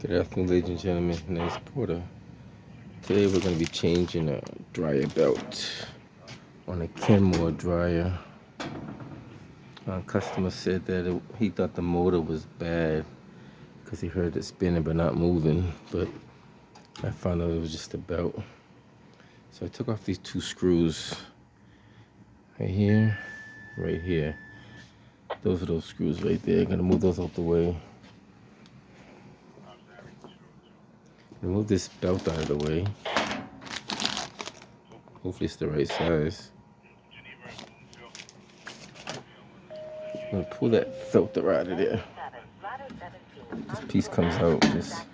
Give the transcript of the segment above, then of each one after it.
Good afternoon, ladies and gentlemen. Nice Porter. Today we're going to be changing a dryer belt on a Kenmore dryer. Our customer said that he thought the motor was bad because he heard it spinning but not moving, but I found out it was just a belt. So I took off these two screws right here, right here. Those are those screws right there. Gonna move those out the way. Remove this belt out of the way. Hopefully it's the right size. I'm gonna pull that filter out of there. This piece comes out. Just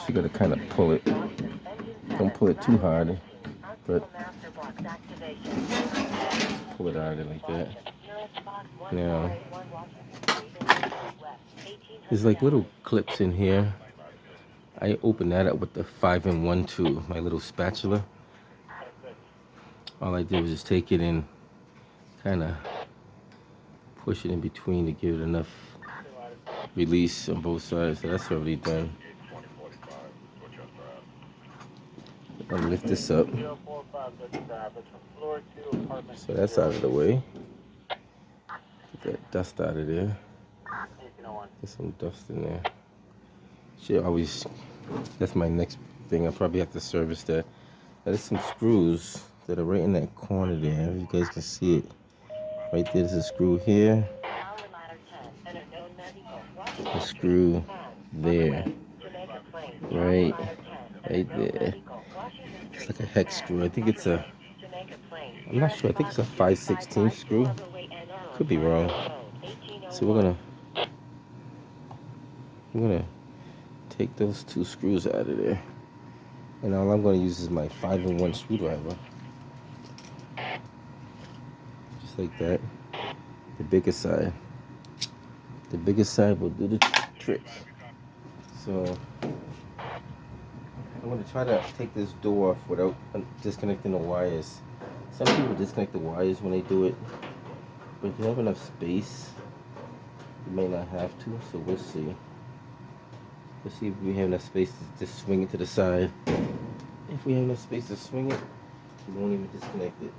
you gotta kind of pull it. Don't pull it too hard, but just pull it out of there like that. Now, there's like little clips in here. I opened that up with the 5-in-1 tool, my little spatula. All I did was just take it and kind of push it in between to give it enough release on both sides. So that's already done. I'll lift this up. So that's out of the way. Get that dust out of there. Get some dust in there. Should always, that's my next thing. I'll probably have to service that. There's some screws that are right in that corner there. If you guys can see it. Right there's a screw here. A screw there. Right there. It's like a hex screw. I think it's a, I'm not sure. I think it's a 5/16 screw. Could be wrong. So we're gonna take those two screws out of there. And all I'm gonna use is my 5-in-1 screwdriver. Just like that. The bigger side. The bigger side will do the trick. So I'm going to try to take this door off without disconnecting the wires. Some people disconnect the wires when they do it, but if you have enough space, you may not have to, so we'll see. Let's see if we have enough space to just swing it to the side. If we have enough space to swing it, we won't even disconnect it.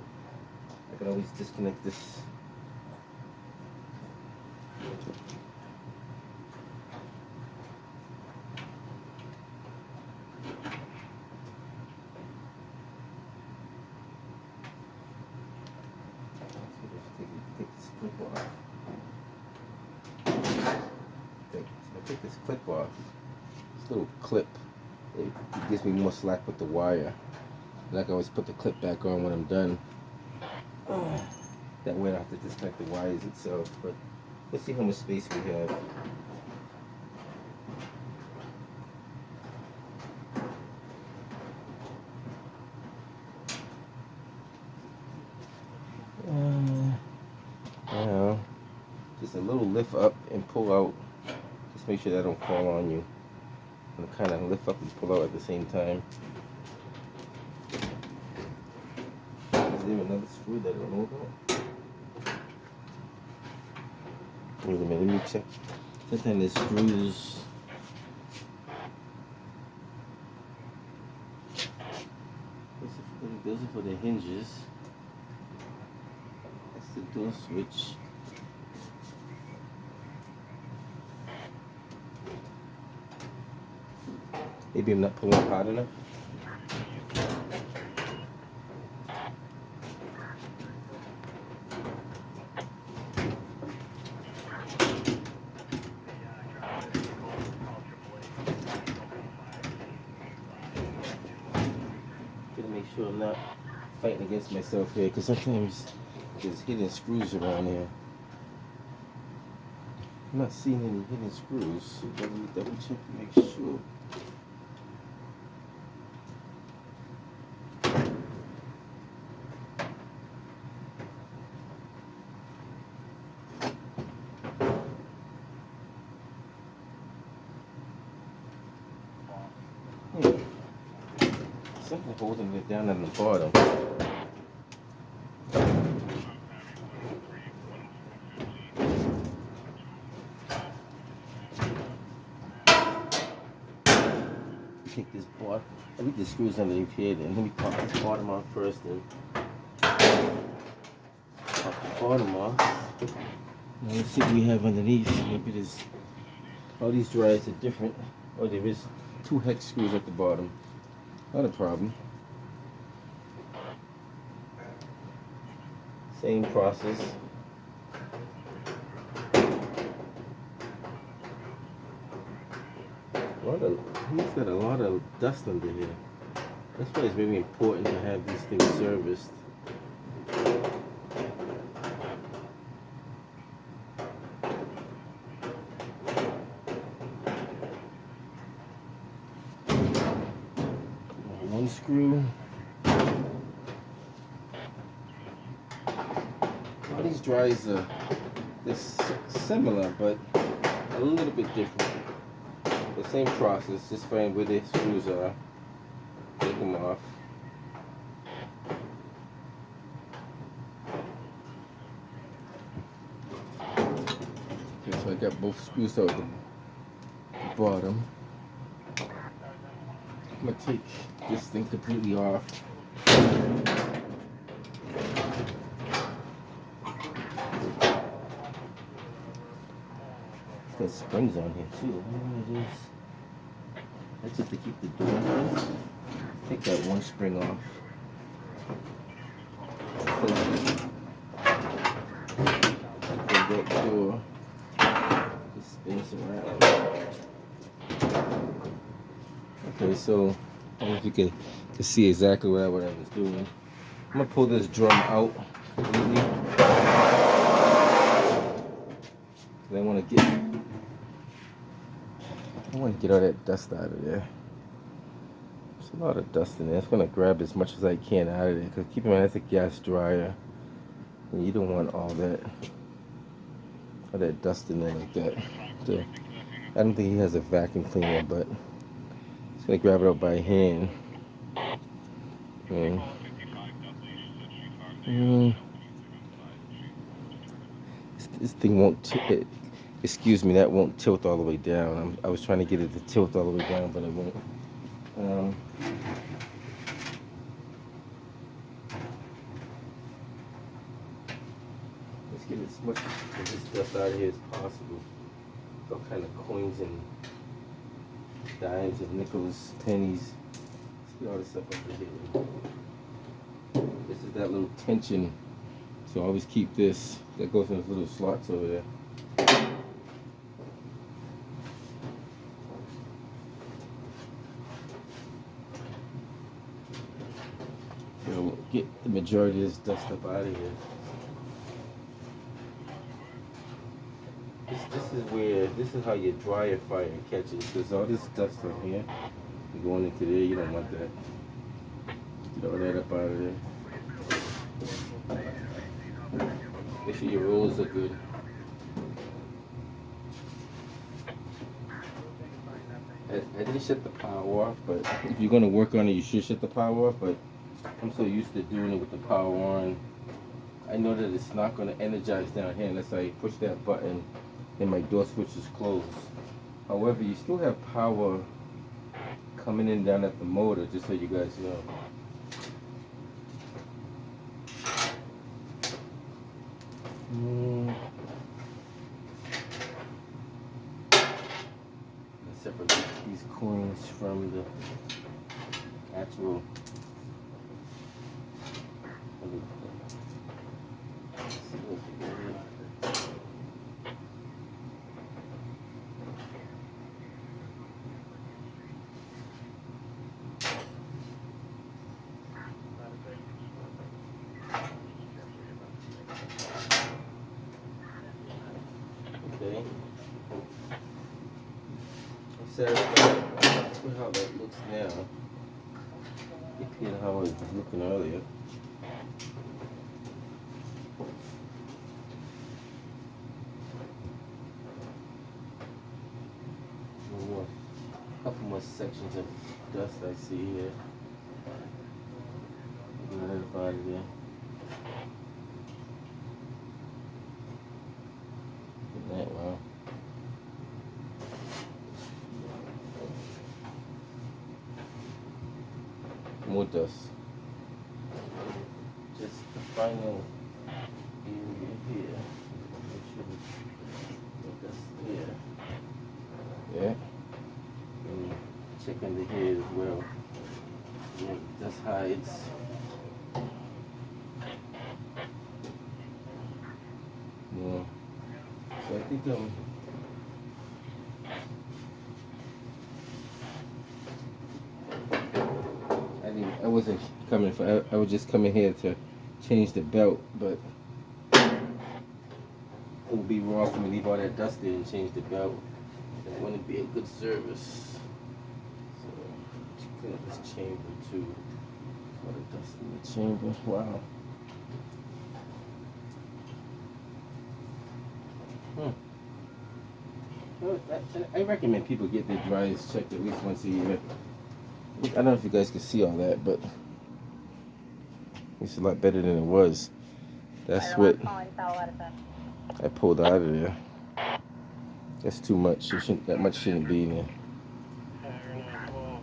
I can always disconnect this. Take this clip off. This little clip, it gives me more slack with the wire. And I can always put the clip back on when I'm done. That way I don't have to disconnect the wires itself. But let's see how much space we have. Now, just a little lift up and pull out. Just make sure that don't fall on you. And kind of lift up and pull out at the same time. Is there another screw that I don't know about? Wait a minute, let me check. Sometimes there's screws. Those are for the hinges. That's the door switch. Maybe I'm not pulling hard enough. Gotta make sure I'm not fighting against myself here, because sometimes there's hidden screws around here. I'm not seeing any hidden screws, so let me double check to make sure. Something holding it down at the bottom. take this bar. I think the screws underneath here. Then let me pop this bottom off first. Then pop the bottom off. Now let's see what we have underneath. Maybe there's all these dryers are different. Oh, there is 2 hex screws at the bottom. Not a problem. Same process. He's got a lot of dust under here. That's why it's very important to have these things serviced. One screw. All these dryers are similar, but a little bit different. The same process, just find where the screws are, take them off. Okay, so I got both screws out the bottom. I'm gonna take this thing completely off. It's got springs on here too. I don't know what it is. That's just to keep the door open. Take that one spring off. Close that door. Just spins around. Okay, so I don't know if you can see exactly what I was doing. I'm gonna pull this drum out completely. I want to get all that dust out of there. There's a lot of dust in there. It's gonna grab as much as I can out of there. Cause keep in mind that's a gas dryer, and you don't want all that dust in there like that. So I don't think he has a vacuum cleaner, but it's gonna grab it up by hand. This thing won't. Excuse me, that won't tilt all the way down. I was trying to get it to tilt all the way down, but it won't. Let's get as much of this dust out of here as possible. All kind of coins and dimes and nickels, pennies. Let's get all this stuff up here. This is that little tension. So always keep this. That goes in those little slots over there. Get the majority of this dust up out of here. This is how your dryer fire catches. There's all this dust from here going into there. You don't want that. Get all that up out of there. Make sure your rolls are good. I didn't shut the power off, but if you're gonna work on it, you should shut the power off. But I'm so used to doing it with the power on. I know that it's not going to energize down here unless I push that button and my door switch is closed. However, you still have power coming in down at the motor, just so you guys know. Separate these coins from the actual. Okay. I'm satisfied with how that looks now. Compared to how it was looking earlier. Couple more sections of dust I see here. Get that out of there. That well. more dust. Just the final area here. Make sure no dust there. Yeah. And check under here as well. Yeah, dust hides. Yeah. So I think I wasn't coming for. I was just coming here to change the belt, but it would be wrong for me to leave all that dust there and change the belt. That wouldn't be a good service. So clean up this chamber too. All the dust in the chamber. Wow. Well, I recommend people get their dryers checked at least once a year. I don't know if you guys can see all that, but it's a lot better than it was. That's what I pulled out of there. That's too much. That much shouldn't be in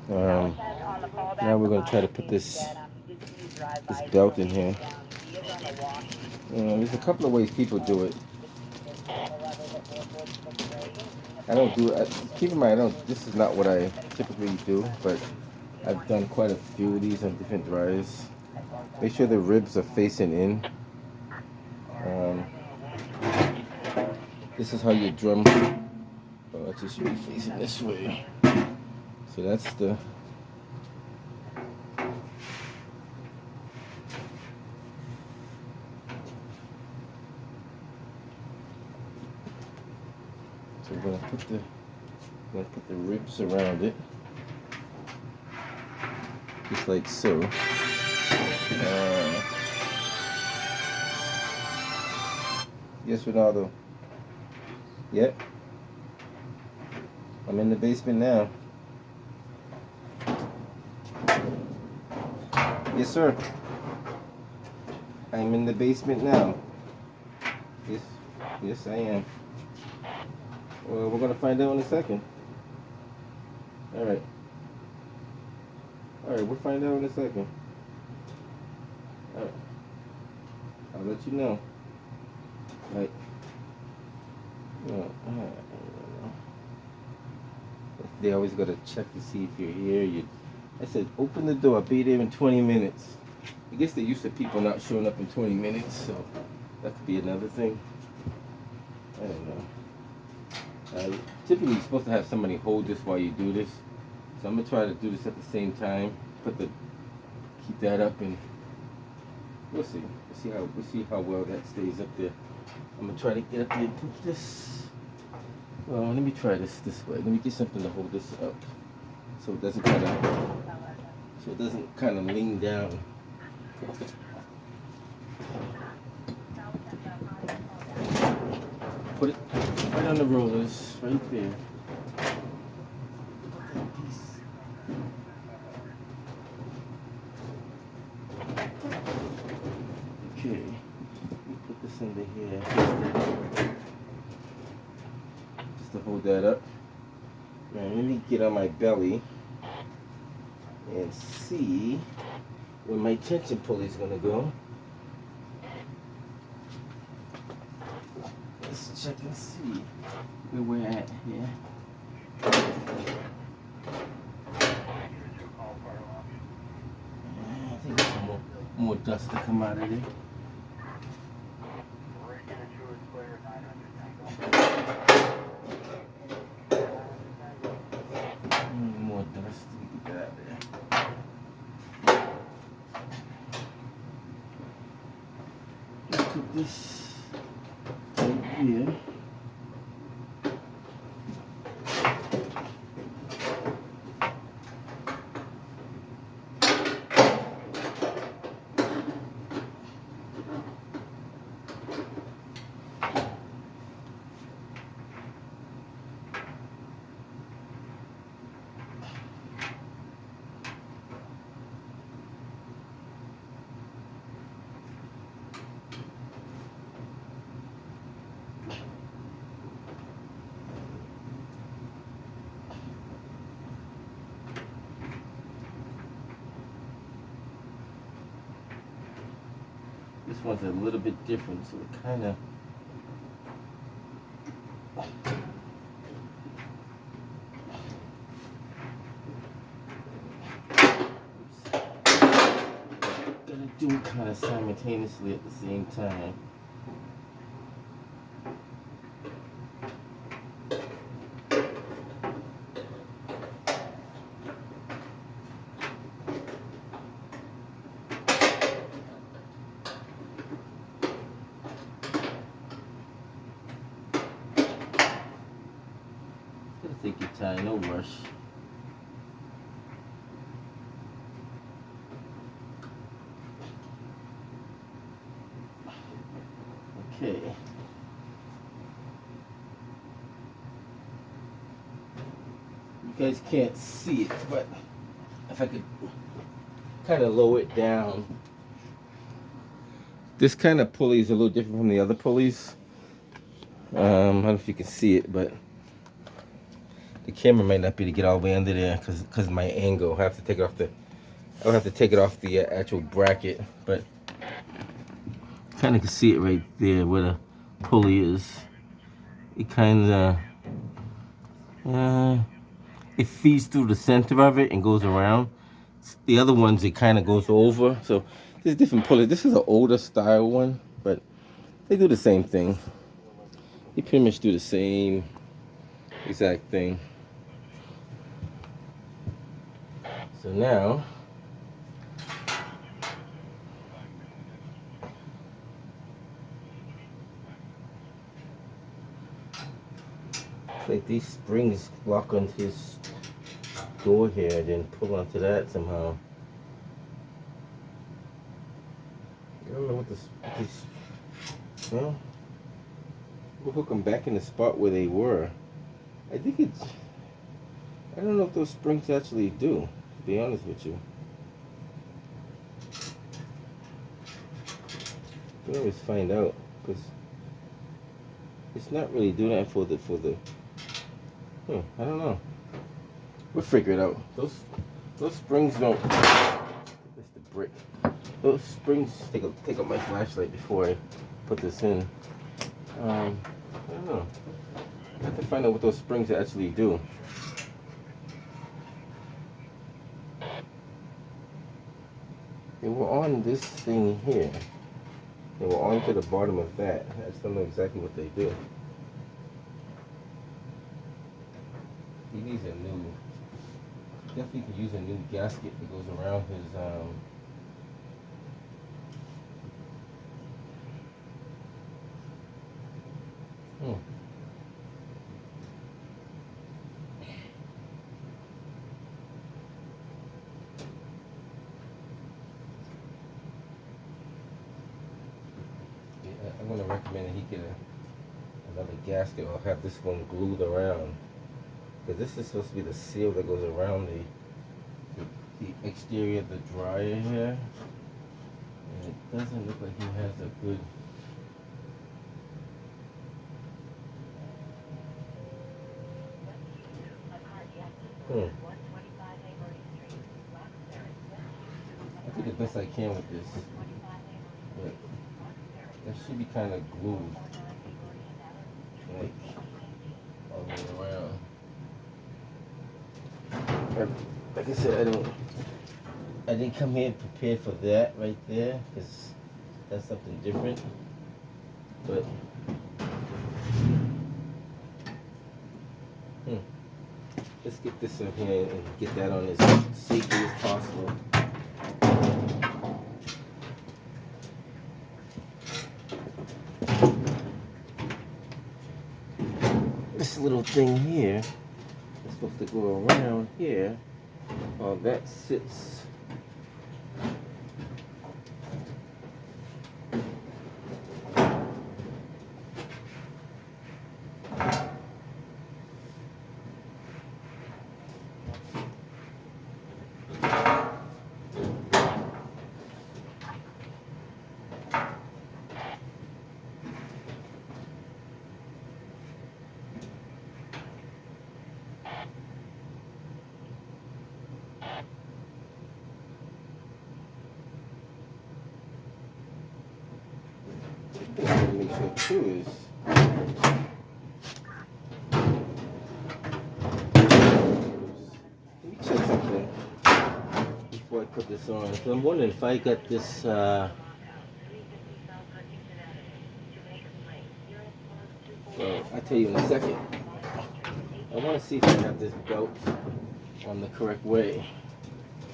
there. Now we're gonna try to put this belt in here. There's a couple of ways people do it. I don't do it. Keep in mind, this is not what I typically do, but I've done quite a few of these on different dryers. Make sure the ribs are facing in. This is how you drum. Oh, it should be facing this way. So that's the. So we're gonna put the ribs around it, just like so. Yes, Ronaldo. Yep. I'm in the basement now. Yes, sir. I'm in the basement now. Yes, I am. Well, we're gonna find out in a second. All right, we'll find out in a second. All right, I'll let you know. Right. They always gotta check to see if you're here. I said, open the door. I'll be there in 20 minutes. I guess they're used to people not showing up in 20 minutes, so that could be another thing. I don't know. Typically, you're supposed to have somebody hold this while you do this. So I'm gonna try to do this at the same time. Keep that up, and we'll see. We'll see how well that stays up there. I'm gonna try to get up there and put this. Well, let me try this way. Let me get something to hold this up, so it doesn't kind of lean down. Put it right on the rollers, right there. Okay, put this under here, just to hold that up. Now let me get on my belly and see where my tension pulley is gonna go. Let's check and see where we're at here. I think there's more dust to come out of there. More dust to get out of there. Let's put this right here. This one's a little bit different, so it kind of. Gotta do it kind of simultaneously at the same time. Take your time, no rush. Okay. You guys can't see it, but if I could kind of lower it down. This kind of pulley is a little different from the other pulleys. I don't know if you can see it, but the camera might not be to get all the way under there because of my angle. I have to take it off the actual bracket, but kind of can see it right there where the pulley is. It kind of it feeds through the center of it and goes around. The other ones it kind of goes over. So there's different pulleys. This is an older style one, but they do the same thing. They pretty much do the same exact thing. So now, like these springs lock onto his door here, then pull onto that somehow. I don't know what this. Well, we'll hook them back in the spot where they were. I think it's. I don't know if those springs actually do, to be honest with you. We always find out, because it's not really doing that for the. I don't know. We'll figure it out. Those springs don't. That's the brick. Those springs. Take up my flashlight before I put this in. I don't know. I have to find out what those springs actually do. They were on this thing here. They were on to the bottom of that. I just don't know exactly what they do. He needs a new. Definitely could use a new gasket that goes around his. I'm going to recommend that he get another gasket or have this one glued around. Because this is supposed to be the seal that goes around the exterior of the dryer here. And it doesn't look like he has a good... I do the best I can with this. But that should be kind of glued. Like, all the way around. Like I said, I didn't come here prepared for that right there, because that's something different. But let's get this in here and get that on as safely as possible. This little thing here is supposed to go around here. While that sits. make sure too is let me check something before I put this on. So I'm wondering if I got this well, I'll tell you in a second. I want to see if I have this belt on the correct way.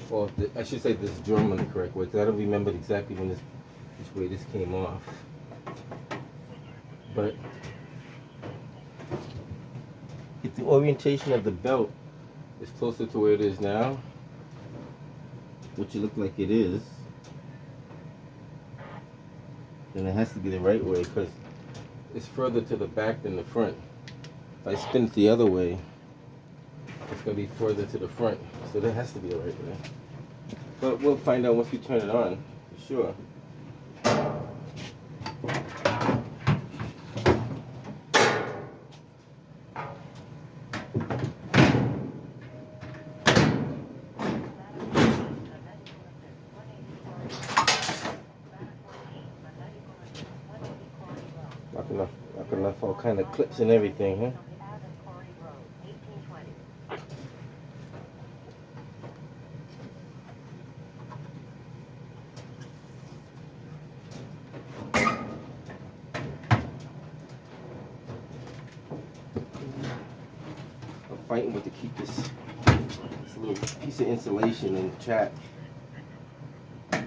Or I should say this drum on the correct way, because I don't remember exactly when which way this came off. But if the orientation of the belt is closer to where it is now, which it looks like it is, then it has to be the right way, because it's further to the back than the front. If I spin it the other way, it's going to be further to the front, so that has to be the right way. But we'll find out once we turn it on, for sure. Knocking off all kind of clips and everything, huh? I'm fighting with to keep this little piece of insulation intact. I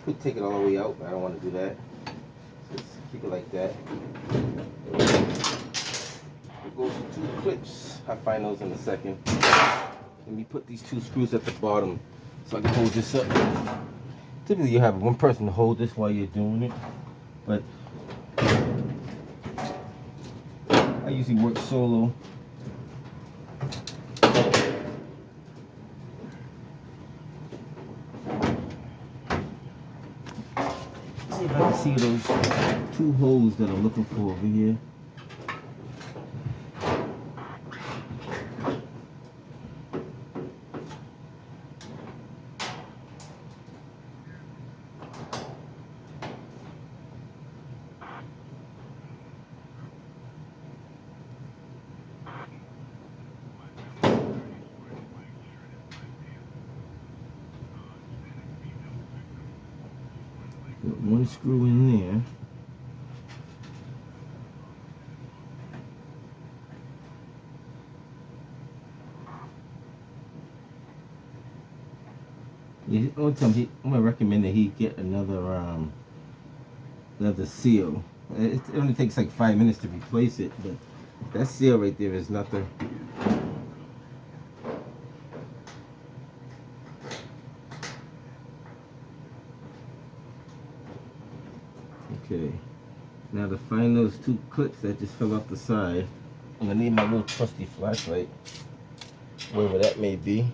could take it all the way out, but I don't want to do that. Just keep it like that. It goes with 2 clips. I'll find those in a second. Let me put these 2 screws at the bottom so I can hold this up. Typically you have one person to hold this while you're doing it, but I usually work solo. See if I can see those 2 holes that I'm looking for over here. Put 1 screw in there. Yeah, I'm gonna recommend that he get another seal. It only takes like 5 minutes to replace it, but that seal right there is nothing. Okay, now to find those 2 clips that just fell off the side, I'm gonna need my little trusty flashlight, wherever that may be.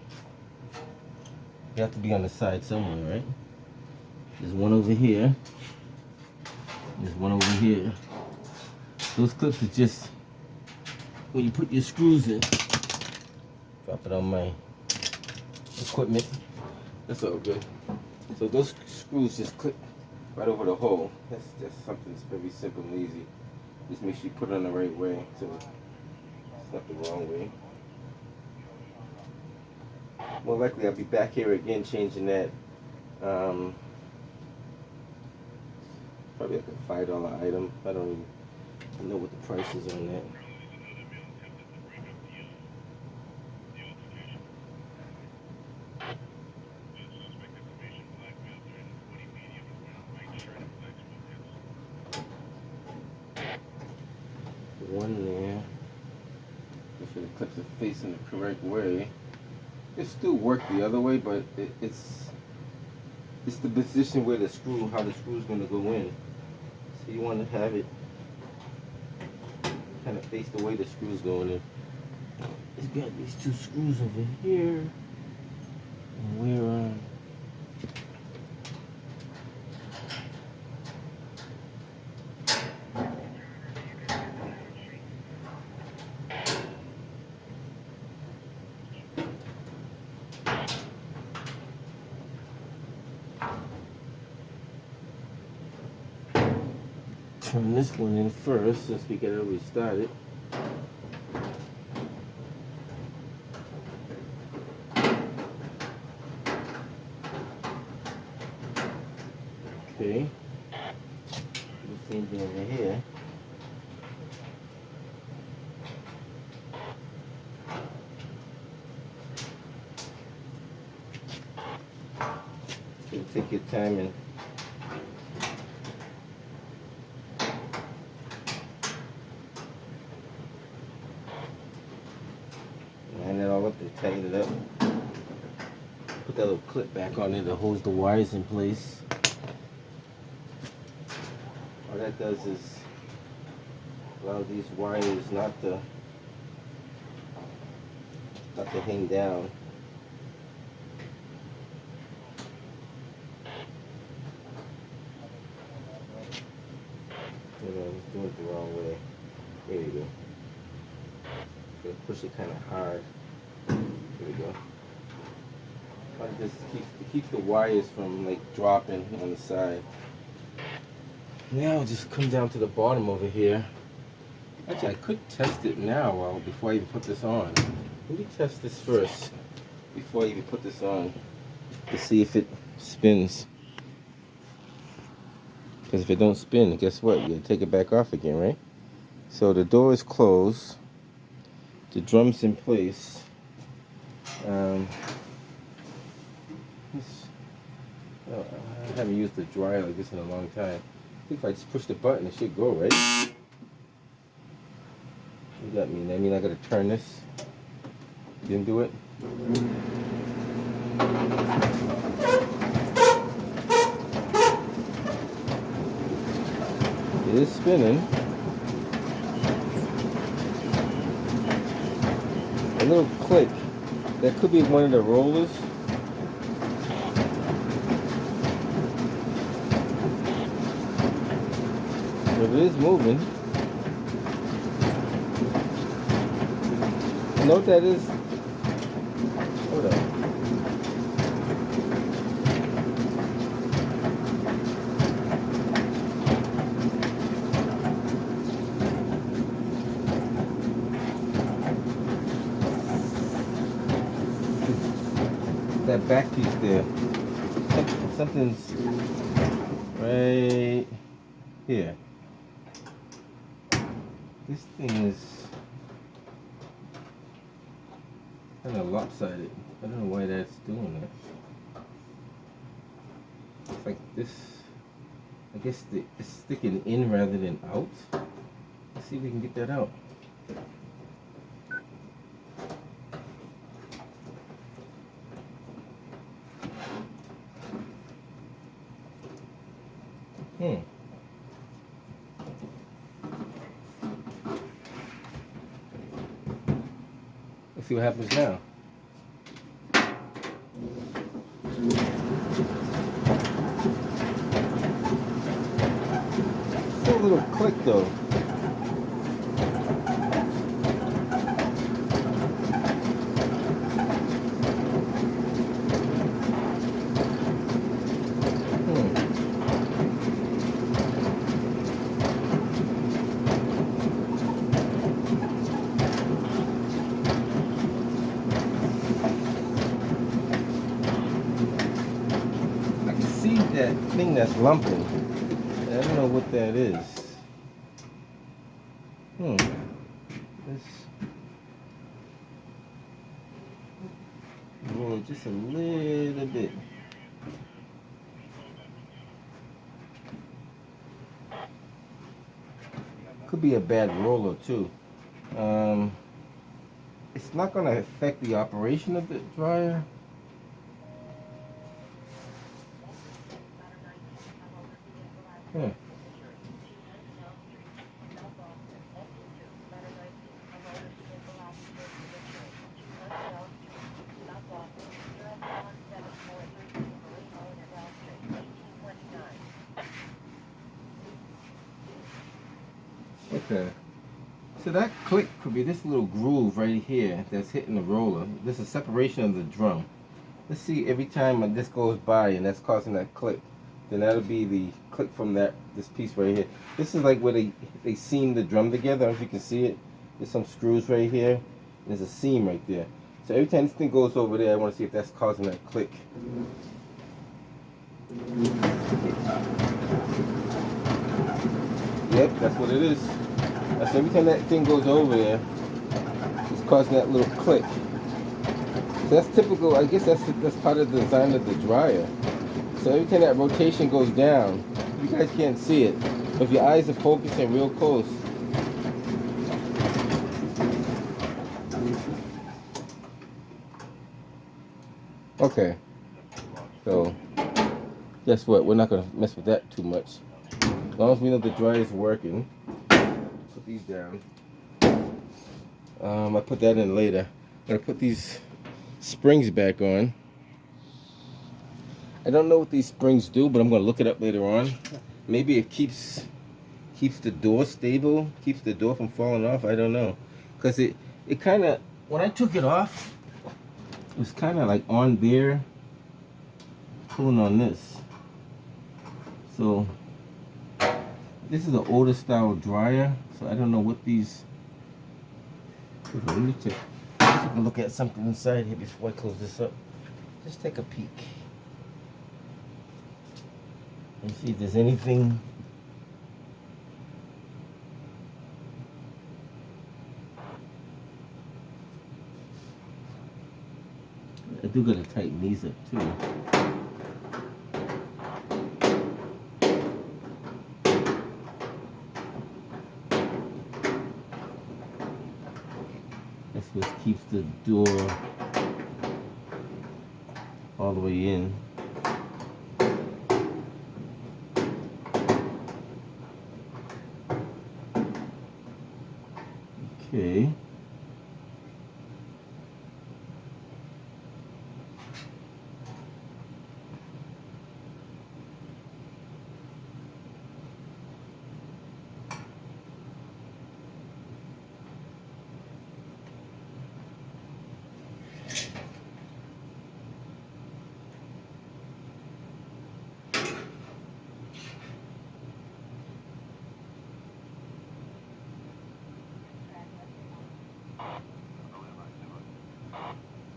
You have to be on the side somewhere, right? There's one over here. There's one over here. Those clips are just when you put your screws in. Drop it on my equipment. That's all good. So those screws just clip right over the hole. That's something that's very simple and easy. Just make sure you put it on the right way so it's not the wrong way. More likely I'll be back here again changing that. Probably like a $5 item. I don't even know what the price is on that. One there. Make sure the clips are facing the correct way. It still work the other way, but it's the position where how the screw is going to go in. So you want to have it kind of face the way the screw is going in. It's got these 2 screws over here, and we're turn this one in first since we got it restarted. Okay. The same thing over here. So take your time and line it all up to tighten it up. Put that little clip back on it that holds the wires in place. All that does is allow these wires not to hang down. I was doing it the wrong way. There you go. Gotta push it kind of hard. There we go. This keeps the wires from like dropping on the side. Now I'll just come down to the bottom over here. Actually, I could test it now before I even put this on. Let me test this first before I even put this on to see if it spins. Because if it don't spin, guess what? You gotta take it back off again, right? So the door is closed. The drum's in place. I haven't used a dryer like this in a long time. I think if I just push the button, it should go, right? What does that mean? That means I gotta turn this. Didn't do it? It is spinning. A little click. That could be one of the rollers. It is moving. Note that is. Hold on. That back piece there. Something's right here. This thing is kind of lopsided. I don't know why that's doing that. It's like this. I guess it's sticking in rather than out. Let's see if we can get that out. Let's see what happens now. Still a little click though. That thing that's lumping. I don't know what that is. Let's roll it just a little bit. Could be a bad roller too. It's not going to affect the operation of the dryer. Okay, so that click could be this little groove right here that's hitting the roller. This is separation of the drum. Let's see every time this goes by and that's causing that click. then that'll be the click from this piece right here. This is like where they seam the drum together. I don't know if you can see it. There's some screws right here. And there's a seam right there. So every time this thing goes over there, I want to see if that's causing that click. Yep, that's what it is. That's every time that thing goes over there, it's causing that little click. So that's typical. I guess that's part of the design of the dryer. So every time that rotation goes down, you guys can't see it, but if your eyes are focusing real close, okay. So guess what? We're not gonna mess with that too much. As long as we know the dryer is working. Put these down. I put that in later. I'm gonna put these springs back on. I don't know what these springs do, but I'm gonna look it up later on. Maybe it keeps the door stable, keeps the door from falling off. I don't know, cause it kind of, when I took it off, it was kind of like on there, pulling on this. So this is an older style dryer, so I don't know what these. Let me take a look at something inside here before I close this up. Just take a peek and see if there's anything. I do gotta tighten these up too. That's what keeps the door all the way in. Okay.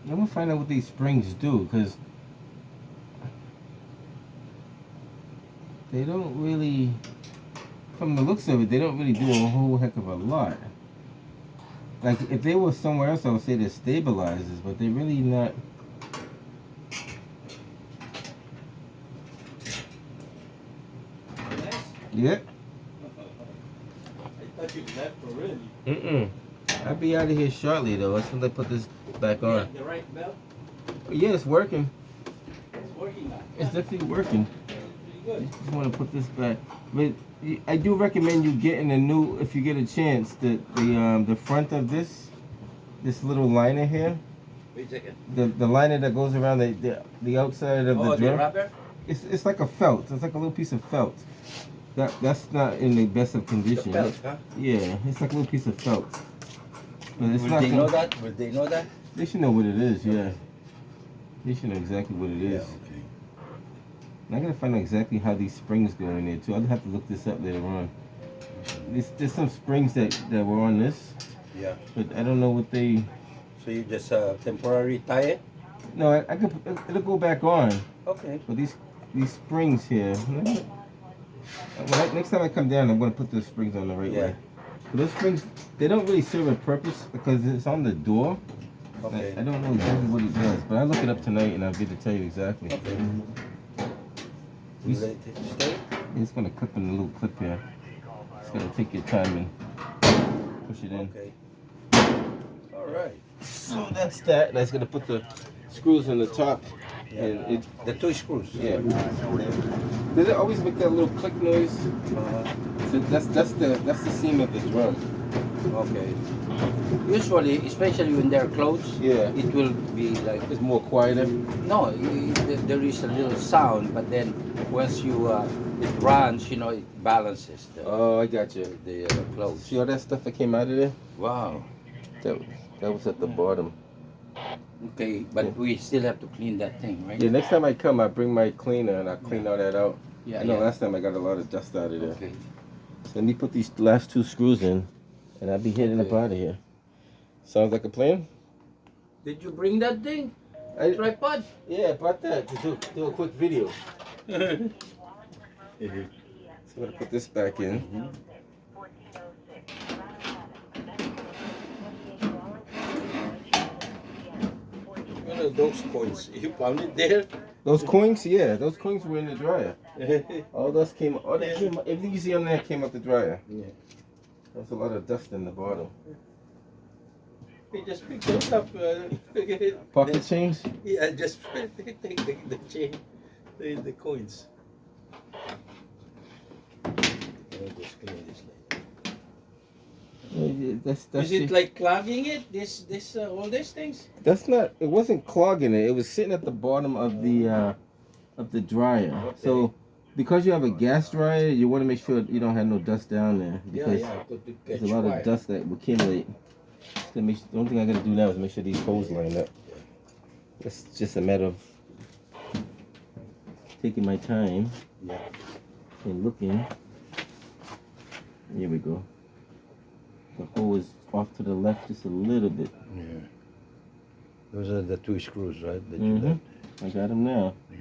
I'm gonna find out what these springs do, because they don't really, from the looks of it, they don't really do a whole heck of a lot. Like, if they were somewhere else, I would say they're stabilizers, but they're really not. Yep. I thought you left already. I'll be out of here shortly, though. As soon as I put this back on. The right belt? Yeah, it's working. It's working now. It's definitely working. Pretty good. Just want to put this back. But I do recommend you getting a new, if you get a chance, the front of this little liner here. Wait a second. The liner that goes around the outside of the drum. The rubber? It's like a felt. It's like a little piece of felt. That's not in the best of condition. The felt, huh? Yeah, it's like a little piece of felt. But it's Will not they know that? Will they know that? They should know what it is, yeah. They should know exactly what it is. Yeah, okay. And I gotta find out exactly how these springs go in there too. I'll have to look this up later on. There's some springs that were on this. Yeah. But I don't know what they. So you just temporarily tie it? No, I could. It'll go back on. Okay. But these springs here. Next time I come down, I'm gonna put those springs on the right way. But those springs, they don't really serve a purpose because it's on the door. Okay. I don't know exactly what it does, but I'll look it up tonight and I'll be able to tell you exactly. Okay. You let it stay? It's gonna clip in a little clip here. It's gonna take your time and push it in. Okay. All right. So that's that. That's gonna put the screws on the top. Yeah. And the two screws. Yeah. Does it always make that little click noise? So that's the seam of the drum. Okay. Usually, especially when they're closed, Yeah. it will be like It's more quieter. no. There is a little sound, but then once you it runs, it balances Oh, I got you. the close. See all that stuff that came out of there? Wow. That was at the bottom. Okay, but we still have to clean that thing, right? Yeah, next time I come, I bring my cleaner and I clean all that out. Yeah, I know yeah. last time I got a lot of dust out of there. Okay. So let me put these last 2 screws in, and I'll be heading up Okay. out of here. Sounds like a plan? Did you bring that thing? I, Tripod? yeah, I brought that to do a quick video. Mhm. So I'm gonna put this back in. Those coins, you found it there? Those coins, yeah, those coins were in the dryer. All dust came, all that came, everything you see on there came out the dryer. Yeah. There's a lot of dust in the bottom. He just picked it up. Pocket change? Yeah, just take the chain, the coins. Just clean this later. That's Is it like clogging it? This all these things? That's not. It wasn't clogging it. It was sitting at the bottom of the dryer. Okay. So because you have a gas dryer, you want to make sure you don't have no dust down there because To there's catch a lot fire. of dust that will accumulate. So the only thing I gotta do now is make sure these holes line up. It's just a matter of taking my time Yeah. and looking. Here we go. The hole is off to the left just a little bit. Yeah. Those are the 2 screws, right? That Mhm. you I got them now. Yeah.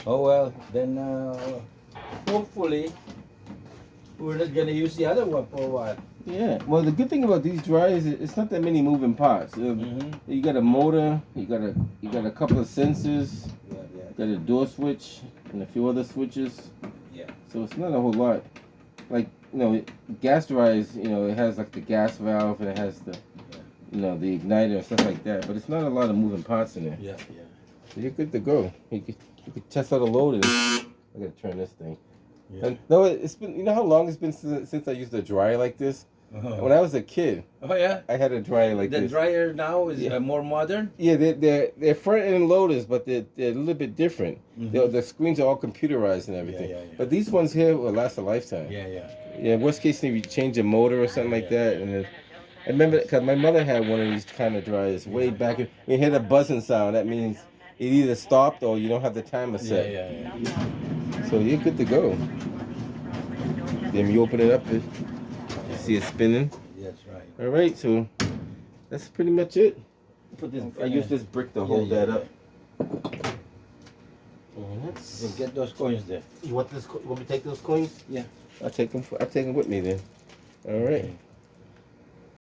Oh well, then hopefully we're not gonna use the other one for a while. Yeah. Well, the good thing about these dryers is it's not that many moving parts. You got a motor. You got a couple of sensors. Yeah, You got a door switch and a few other switches. yeah. So it's not a whole lot. Like gas dryers. It has like the gas valve and it has the the igniter and stuff like that. But it's not a lot of moving parts in there. Yeah, So you're good to go. You could test out a load and I gotta turn this thing. yeah. And no, it's been. You know how long it's been since I used a dryer like this? When I was a kid, Oh yeah. I had a dryer like The this. dryer now is Yeah. more modern. Yeah, they're front end loaders, but they're a little bit different. The screens are all computerized and everything. Yeah. But these ones here will last a lifetime. Yeah. Yeah. Worst case, if you change a motor or something like that, and I remember because my mother had one of these kind of dryers way back. When you hear the buzzing sound, that means it either stopped or you don't have the timer set. Yeah. So you're good to go. Then you open it up, you see it spinning. That's right. All right, so that's pretty much it. Put this. I use this brick to hold that up. So get those coins there. You want this? You want me to take those coins? Yeah. I'll take them with me then. All right. Okay.